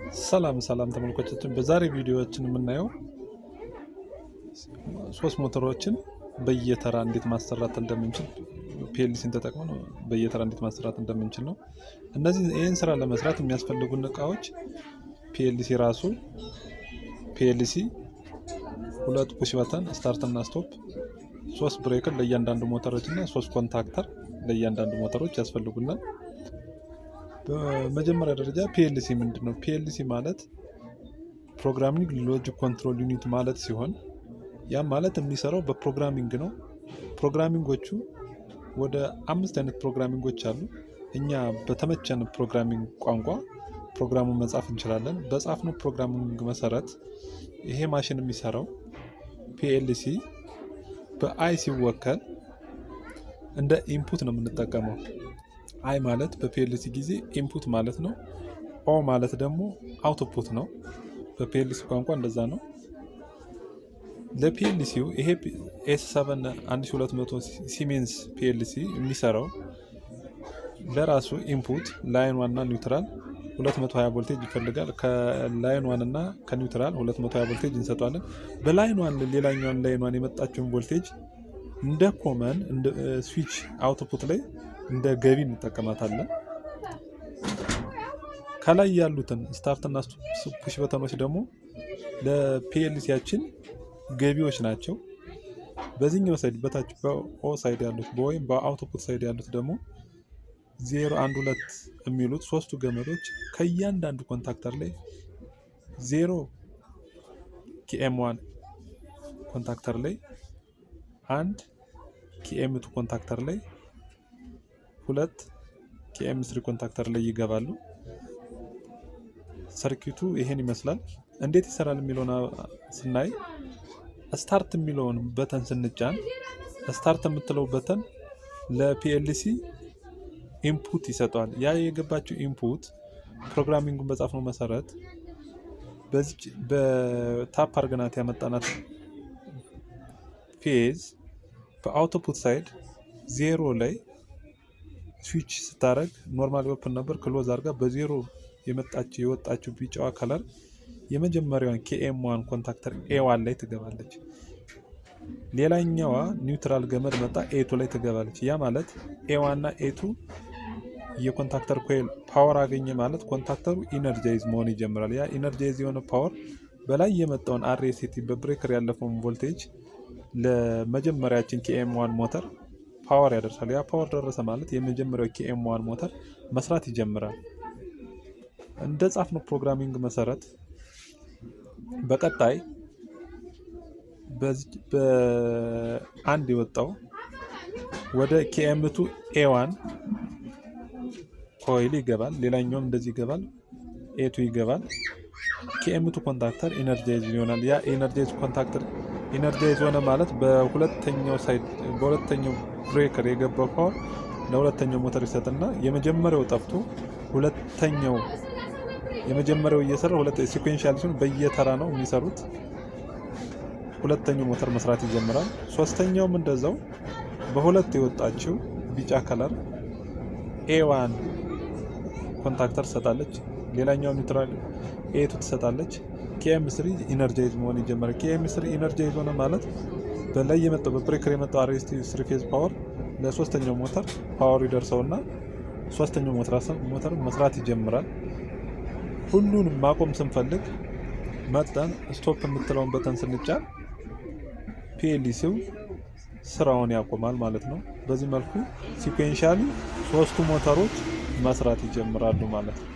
ሰላም ተመልካቾቻችን፣ በዛሬ ቪዲዮአችን የምናየው ሶስት ሞተሮችን በየተራ እንዴት ማሰራት እንደምንችል ፒኤልሲን ተጠቅመን በየተራ እንዴት ማሰራት እንደምንችል ነው። ይህን ስራ ለመስራት የሚያስፈልጉን እቃዎች ፒኤልሲ ራሱ፣ ፒኤልሲ፣ ሁለት ፑሽ በተን ስታርት እና ስቶፕ፣ ሶስት ብሬከር ለእያንዳንዱ ሞተሮች እና ሶስት ኮንታክተር ለእያንዳንዱ ሞተሮች ያስፈልጉናል። በመጀመሪያ ደረጃ ፒኤልሲ ምንድን ነው? ፒኤልሲ ማለት ፕሮግራሚንግ ሎጂክ ኮንትሮል ዩኒት ማለት ሲሆን ያም ማለት የሚሰራው በፕሮግራሚንግ ነው። ፕሮግራሚንጎቹ ወደ 5 አይነት ፕሮግራሚንጎች አሉ። እኛ በተመቸን ፕሮግራሚንግ ቋንቋ ፕሮግራሙን መጻፍ እንችላለን። በጻፍነው ፕሮግራሚንግ መሰረት ይሄ ማሽን የሚሰራው ፒኤልሲ በአይ ሲወከል እንደ ኢንፑት ነው የምንጠቀመው። አይ ማለት በፒኤልሲ ጊዜ ኢንፑት ማለት ነው። ኦ ማለት ደግሞ አውትፑት ነው። በፒኤልሲ ቋንቋ እንደዛ ነው። ለፒኤልሲው ይሄ ኤስ7 1200 ሲሜንስ ፒኤልሲ የሚሰራው ለራሱ ኢንፑት ላይን 1 እና ኒውትራል 220 ቮልቴጅ ይፈልጋል። ከላይን 1 እና ከኒውትራል 220 ቮልቴጅ እንሰጣለን። በላይን 1 ሌላኛውን ላይን 1 የመጣችውን ቮልቴጅ እንደ ኮመን እንደ ስዊች አውትፑት ላይ እንደ ገቢ እንጠቀማታለን። ከላይ ያሉትን ስታርት እና ፑሽ በተኖች ደግሞ ለፒኤልሲያችን ገቢዎች ናቸው። በዚህኛው ሳይድ በታች በኦ ሳይድ ያሉት ወይም በአውትፑት ሳይድ ያሉት ደግሞ 0 1 2 የሚሉት ሶስቱ ገመዶች ከእያንዳንዱ ኮንታክተር ላይ 0 ኪኤም1 ኮንታክተር ላይ 1 ኪኤም2 ኮንታክተር ላይ 2 ኪኤም3 ኮንታክተር ላይ ይገባሉ። ሰርኪቱ ይሄን ይመስላል። እንዴት ይሰራል የሚለውን ስናይ ስታርት የሚለውን በተን ስንጫን ስታርት የምትለው በተን ለፒኤልሲ ኢንፑት ይሰጠዋል። ያ የገባችው ኢንፑት ፕሮግራሚንጉን በጻፍነው መሰረት በዚህ በታፕ አርገናት ያመጣናት ፌዝ በአውትፑት ሳይድ 0 ላይ ስዊች ስታረግ ኖርማሊ ኦፕን ነበር፣ ክሎዝ አድርጋ በዜሮ የወጣችው ቢጫዋ ከለር የመጀመሪያዋን ኬኤም1 ኮንታክተር ኤ1 ላይ ትገባለች። ሌላኛዋ ኒውትራል ገመድ መጣ ኤ2 ላይ ትገባለች። ያ ማለት ኤ1 እና ኤ2 የኮንታክተር ኮይል ፓወር አገኘ ማለት ኮንታክተሩ ኢነርጃይዝ መሆን ይጀምራል። ያ ኢነርጃይዝ የሆነ ፓወር በላይ የመጣውን አርኤስቲ በብሬከር ያለፈውን ቮልቴጅ ለመጀመሪያችን ኬኤም1 ሞተር ፓወር ያደርሳል። ያ ፓወር ደረሰ ማለት የመጀመሪያው ኬኤም1 ሞተር መስራት ይጀምራል። እንደ ጻፍነው ፕሮግራሚንግ መሰረት በቀጣይ በአንድ የወጣው ወደ ኬኤም2 ኤ1 ኮይል ይገባል። ሌላኛውም እንደዚህ ይገባል። ኤ2 ይገባል። ኬኤም2 ኮንታክተር ኢነርጃይዝ ይሆናል። ያ ኢነርጃይዝ ኮንታክተር ኢነርጃይዝ ሆነ ማለት በሁለተኛው ሳይድ በሁለተኛው ብሬከር የገባው ፓወር ለሁለተኛው ሞተር ይሰጥና የመጀመሪያው ጠፍቶ ሁለተኛው የመጀመሪያው እየሰራ ሲኩዌንሻል ሲሆን በየተራ ነው የሚሰሩት። ሁለተኛው ሞተር መስራት ይጀምራል። ሶስተኛውም እንደዛው በሁለት የወጣችው ቢጫ ከለር ኤ1 ኮንታክተር ትሰጣለች። ሌላኛው ኒውትራል ኤ2 ትሰጣለች። ኬኤም3 ኢነርጃይዝ መሆን ይጀምራል። ኬኤም3 ኢነርጃይዝ ሆነ ማለት በላይ የመጣው በብሬከር የመጣው አርኤስቲ 3 ፌዝ ፓወር ለሶስተኛው ሞተር ፓወር ይደርሰውና ሶስተኛው ሞተር መስራት ይጀምራል። ሁሉንም ማቆም ስንፈልግ መጠን ስቶፕ የምትለውን በተን ስንጫን ፒኤልሲው ስራውን ያቆማል ማለት ነው። በዚህ መልኩ ሲኩዌንሻሊ ሶስቱ ሞተሮች መስራት ይጀምራሉ ማለት ነው።